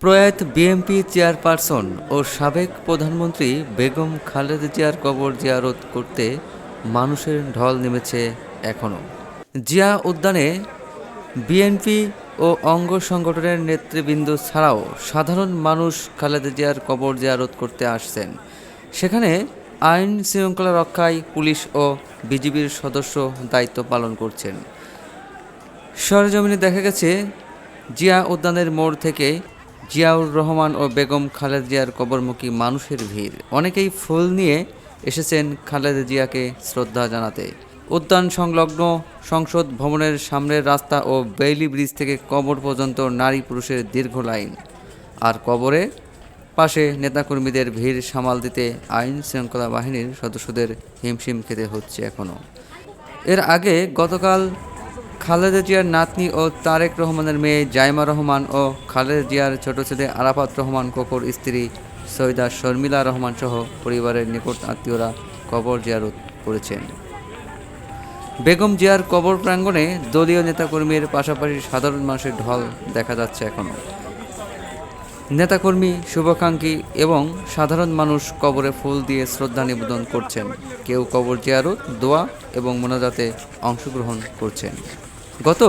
প্রয়াত BNP chairperson ও সাবেক প্রধানমন্ত্রী বেগম খালেদা জিয়ার কবর জিয়ারত করতে মানুষের ঢল নেমেছে এখনও। জিয়া উদ্যানে বিএনপি ও অঙ্গ সংগঠনের নেতৃবৃন্দ ছাড়াও সাধারণ মানুষ খালেদা জিয়ার কবর জিয়ারত করতে আসছেন। সেখানে আইন শৃঙ্খলা রক্ষায় পুলিশ ও বিজিবির সদস্য দায়িত্ব পালন করছেন। সরেজমিনে দেখা গেছে, জিয়া উদ্যানের মোড় থেকে জিয়াউর রহমান ও বেগম খালেদা জিয়ার কবরমুখী মানুষের ভিড়। অনেকেই ফুল নিয়ে এসেছেন খালেদা জিয়াকে শ্রদ্ধা জানাতে। উদ্যান সংলগ্ন সংসদ ভবনের সামনের রাস্তা ও বেইলি ব্রিজ থেকে কবর পর্যন্ত নারী পুরুষের দীর্ঘ লাইন। আর কবরের পাশে নেতাকর্মীদের ভিড় সামাল দিতে আইন শৃঙ্খলা বাহিনীর সদস্যদের হিমশিম খেতে হচ্ছে এখনও। এর আগে গতকাল খালেদা জিয়ার নাতনি ও তারেক রহমানের মেয়ে জাইমা রহমান ও খালেদা জিয়ার ছোট ছেলে আরাফাত রহমান কোকোর স্ত্রী সৈয়দা শর্মিলা রহমান সহ পরিবারের নিকট আত্মীয়রা কবর জিয়ারত করেছেন। বেগম জিয়ার কবর প্রাঙ্গণে দলীয় নেতাকর্মীর পাশাপাশি সাধারণ মানুষের ঢল দেখা যাচ্ছে এখনও। নেতাকর্মী, শুভাকাঙ্ক্ষী এবং সাধারণ মানুষ কবরে ফুল দিয়ে শ্রদ্ধা নিবেদন করছেন। কেউ কবর জিয়ারত, দোয়া এবং মোনাজাতে অংশগ্রহণ করছেন। গত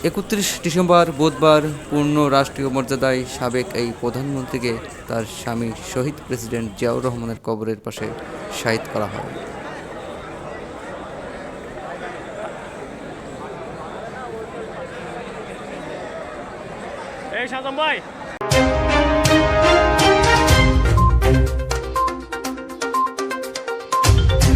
৩১ ডিসেম্বর বুধবার পূর্ণ রাষ্ট্রীয় মর্যাদায় সাবেক এই প্রধানমন্ত্রীকে তার স্বামী শহীদ প্রেসিডেন্ট জিয়াউর রহমানের কবরের পাশে শায়িত করা হয়। এই সাজাম ভাই।